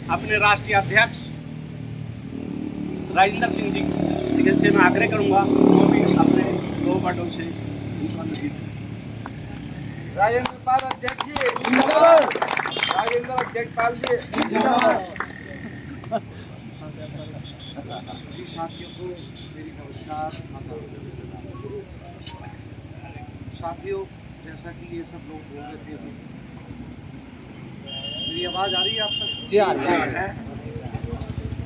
अपने राष्ट्रीय अध्यक्ष राजेंद्र सिंह जी से मैं आग्रह करूंगा वो भी अपने 2 वर्डों से राजेंद्र पाल अध्यक्ष जी जिंदाबाद। राजेंद्र अध्यक्ष पाल जी जिंदाबाद। साथियों को मेरी नमस्कार। साथियों, जैसा कि ये सब लोग बोल रहे थे, मेरी आवाज़ आ रही है आप तक? जी आ रही है।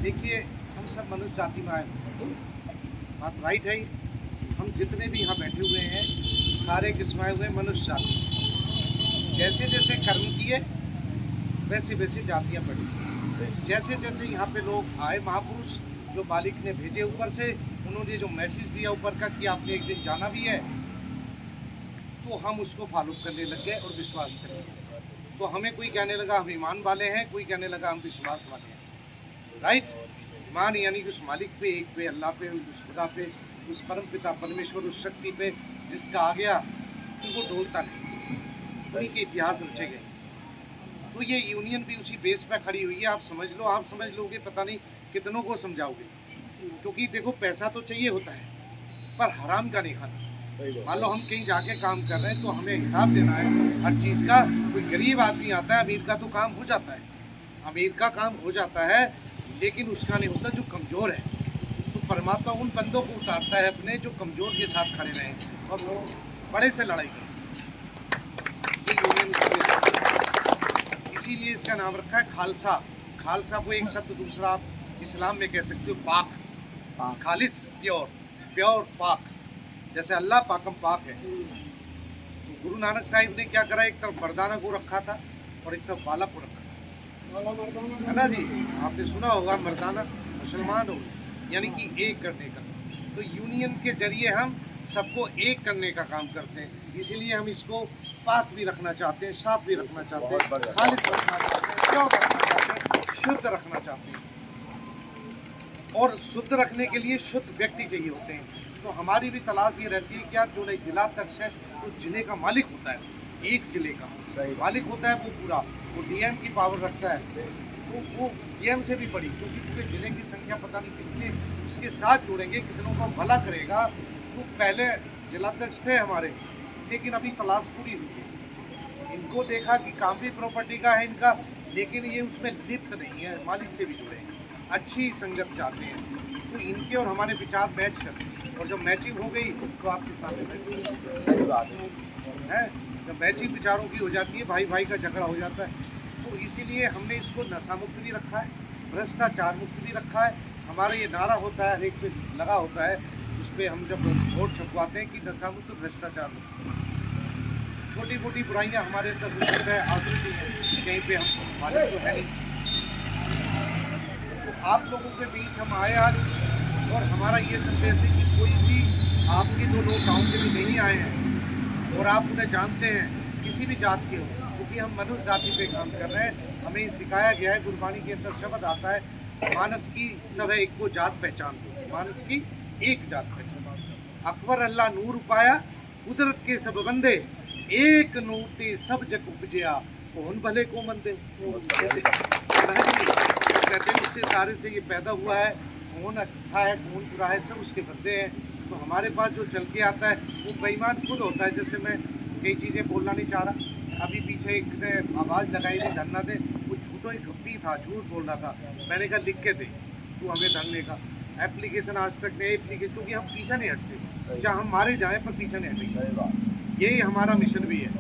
देखिए, हम सब मनुष्य जाति में आए, बात राइट है। हम जितने भी यहाँ बैठे हुए हैं सारे किस्माए हुए मनुष्य जाति। जैसे जैसे कर्म किए वैसे वैसे जातियाँ बढ़ी। जैसे जैसे यहाँ पे लोग आए, महापुरुष जो मालिक ने भेजे ऊपर से, उन्होंने जो मैसेज दिया ऊपर का कि आपने एक दिन जाना भी है, तो हम उसको फॉलो करने लग गए और विश्वास करने लगे। तो हमें कोई कहने लगा हम ईमान वाले हैं, कोई कहने लगा हम विश्वास वाले हैं। राइट? ईमान यानी कि उस मालिक पे, एक पे, अल्लाह पे, उस खुदा पे, उस परम पिता परमेश्वर, उस शक्ति पे जिसका आ गया तो वो डोलता नहीं। उन्हीं के इतिहास रचे गए। तो ये यूनियन भी उसी बेस पे खड़ी हुई है। आप समझ लो, आप समझ लोगे, पता नहीं कितनों को समझाओगे। क्योंकि देखो, पैसा तो चाहिए होता है पर हराम का नहीं खाना। मान लो हम कहीं जाके काम कर रहे हैं तो हमें हिसाब देना है हर चीज़ का। कोई गरीब आदमी आता है, अमीर का तो काम हो जाता है, अमीर का काम हो जाता है, लेकिन उसका नहीं होता जो कमज़ोर है। तो परमात्मा उन बंदों को उतारता है अपने जो कमज़ोर के साथ खड़े रहें और वो बड़े से लड़ाई करें। इसीलिए इसका नाम रखा है खालसा। खालसा को एक शब्द दूसरा आप इस्लाम में कह सकते हो, पाक, खालिस, प्योर, प्योर पाक। जैसे अल्लाह पाकम पाक है। तो गुरु नानक साहिब ने क्या करा, एक तरफ मर्दाना को रखा था और एक तरफ बाला को रखा था, है ना जी? आपने सुना होगा मर्दाना मुसलमान हो, यानी कि एक करने का। तो यूनियन के जरिए हम सबको एक करने का काम करते हैं। इसीलिए हम इसको पाक भी रखना चाहते हैं, साफ भी रखना चाहते हैं, खालिश रखना चाहते हैं, प्योर रखना चाहते हैं, शुद्ध रखना चाहते हैं। और शुद्ध रखने के लिए शुद्ध व्यक्ति चाहिए होते हैं। तो हमारी भी तलाश ये रहती है कि यार जो जिला अध्यक्ष है वो जिले का मालिक होता है, एक जिले का मालिक होता है, वो पूरा वो डीएम की पावर रखता है। तो वो डीएम से भी बड़ी, क्योंकि पूरे जिले की संख्या पता नहीं कितने उसके साथ जोड़ेंगे, कितनों का भला करेगा। तो पहले जिलाध्यक्ष थे हमारे, लेकिन अभी तलाश पूरी हुई है। इनको देखा कि काम भी प्रॉपर्टी का है इनका, लेकिन ये उसमें लिप्त नहीं है, मालिक से भी जुड़े, अच्छी संगत चाहते हैं। तो इनके और हमारे विचार मैच करते हैं, और जब मैचिंग हो गई तो आपके सामने सही बात है। जब मैचिंग विचारों की हो जाती है, भाई भाई का झगड़ा हो जाता है। तो इसीलिए हमने इसको नशा मुक्त भी रखा है, भ्रष्टाचार मुक्त भी रखा है। हमारा ये नारा होता है, हर एक पे लगा होता है, उस पर हम जब वोट छपवाते हैं कि नशा मुक्त, भ्रष्टाचार मुक्त। छोटी मोटी बुराइयाँ हमारे अंदर हो सकता है, आश्रित हैं कहीं पे, हम मालिक तो है नहीं। तो आप लोगों के बीच हम आए आज, और हमारा ये संदेश है कि कोई भी आपके जो लोग गाँव के भी नहीं आए हैं और आप उन्हें जानते हैं, किसी भी जात के हो, क्योंकि हम मनुष्य जाति पे काम कर रहे हैं। हमें ये सिखाया गया है, गुरबाणी के अंदर शब्द आता है, मानस की सब है एक को जात पहचान दो, मानस की एक जात पहचान। अकबर अल्लाह नूर पाया, कुदरत के सब बंदे, एक नूर ते सब जग उपजया, कौन भले को मंदे। कहते हैं उससे सारे से ये पैदा हुआ है, कौन अच्छा है कौन बुरा है, सब उसके बंदे हैं। तो हमारे पास जो चल के आता है वो बेईमान खुद होता है। जैसे मैं कई चीज़ें बोलना नहीं चाह रहा, अभी पीछे एक ने आवाज़ लगाई थी धरना दे, वो झूठो ही गप्पी था, झूठ बोल रहा था। मैंने कहा लिख के दे तू हमें धरने का एप्लीकेशन, आज तक नहीं एप्लीकेशन, क्योंकि हम पीछे नहीं हटते, चाहे हम मारे जाएँ पर पीछे नहीं हटेंगे। यही हमारा मिशन भी है।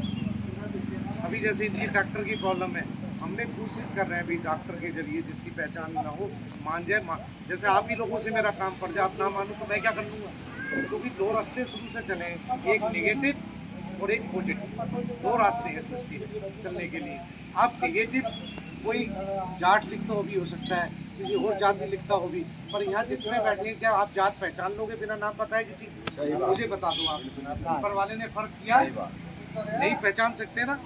अभी जैसे इंडियन डॉक्टर की प्रॉब्लम है, हमने कोशिश कर रहे हैं अभी डॉक्टर के जरिए जिसकी पहचान ना हो, मान जाए, जैसे आप ही लोगों से मेरा काम पड़ जाए, आप ना मानो तो मैं क्या कर लूँगा। क्योंकि 2 रास्ते शुरू से चले, एक नेगेटिव और एक पॉजिटिव, 2 रास्ते हैं सृष्टि में चलने के लिए। आप नेगेटिव, कोई जाट लिखता हो भी हो सकता है, किसी और जात लिखता हो भी, पर यहाँ जितने बैठे क्या आप जात पहचान लोगे बिना नाम पता है किसी? मुझे बता दो आप, ऊपर वाले ने फर्क किया, नहीं पहचान सकते ना।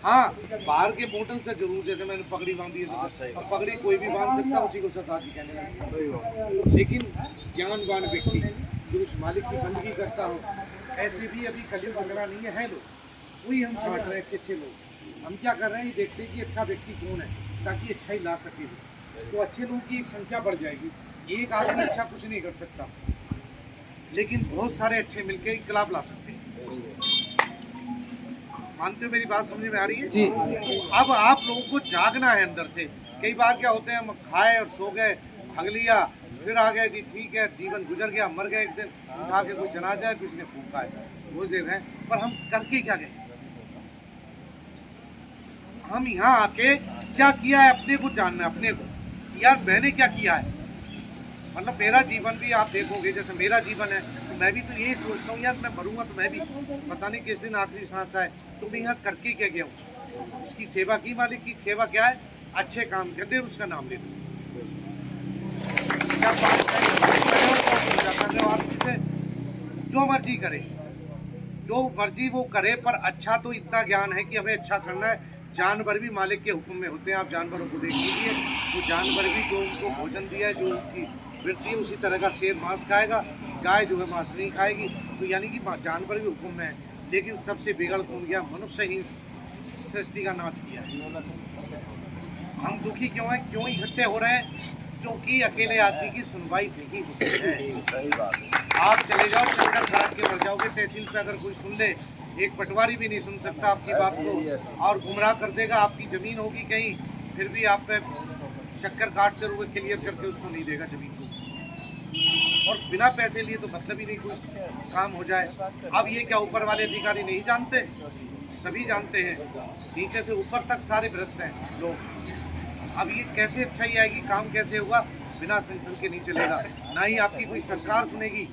हाँ, बाहर के बोतल से जरूर, जैसे मैंने पगड़ी बांधी है, अब पगड़ी कोई भी बांध सकता है, उसी को सरदार जी कहने लगे। लेकिन ज्ञानवान व्यक्ति जो उस मालिक की बंदगी करता हो, ऐसे भी अभी कलयुग वगैरह नहीं है लोग, वही हम छाट रहे हैं, अच्छे अच्छे लोग। हम क्या कर रहे हैं, ये देखते हैं कि अच्छा व्यक्ति कौन है, ताकि अच्छाई ला सके। तो अच्छे लोगों की एक संख्या बढ़ जाएगी। एक आदमी अच्छा कुछ नहीं कर सकता, लेकिन बहुत सारे अच्छे मिलकर इनकलाब ला सकते हैं। मानते हो मेरी बात समझ में आ रही है जी। अब आप लोगों को जागना है अंदर से। कई बार क्या होते हैं, हम खाए और सो गए, भाग लिया, फिर आ गए जी ठीक है, जीवन गुजर गया, मर गए, एक दिन उठा के कोई जनाजा है, किसी ने फूका है, वो देख रहे हैं, पर हम करके क्या गए? हम यहाँ आके क्या किया है, अपने को जानना है, अपने को यार मैंने क्या किया है। मतलब मेरा जीवन भी आप देखोगे, जैसे मेरा जीवन है, तो मैं भी तो यही सोचता हूँ यार, मैं मरूंगा तो मैं भी पता नहीं किस दिन आखिरी सांस आए, तो मैं यहाँ करके क्या गया हूँ। उसकी सेवा की, मालिक की सेवा क्या है, अच्छे काम कर दे, उसका नाम ले दो। क्या बात है, आदमी से जो मर्जी करे, जो मर्जी वो करे, पर अच्छा तो इतना ज्ञान है कि हमें अच्छा करना है। जानवर भी मालिक के हुक्म में होते हैं। आप जानवरों को देख लीजिए, वो जानवर भी जो उनको भोजन दिया है, जो उनकी वृत्ति है, उसी तरह का शेर मांस खाएगा, गाय जो है मांस नहीं खाएगी। तो यानी कि जानवर भी हुक्म में है, लेकिन सबसे बिगड़ कौन गया? मनुष्य ही सृष्टि का नाश किया है। हम दुखी क्यों हैं, क्यों इकट्ठे हो रहे हैं? क्योंकि अकेले आदमी की सुनवाई नहीं होती है। सही बात है। आप चले जाओ, चक्कर खराब के मर जाओगे। तहसील पे अगर कोई सुन ले, एक पटवारी भी नहीं सुन सकता आपकी बात को, और गुमराह कर देगा। आपकी जमीन होगी कहीं, फिर भी आप पे चक्कर काटते हुए क्लियर करके उसको नहीं देगा जमीन को। और बिना पैसे लिए तो मतलब ही नहीं कोई काम हो जाए। अब ये क्या ऊपर वाले अधिकारी नहीं जानते? सभी जानते हैं, नीचे से ऊपर तक सारे भ्रष्ट हैं लोग। अब ये कैसे अच्छाई आएगी, काम कैसे होगा? बिना संगठन के नहीं चलेगा, ना ही आपकी कोई सरकार सुनेगी।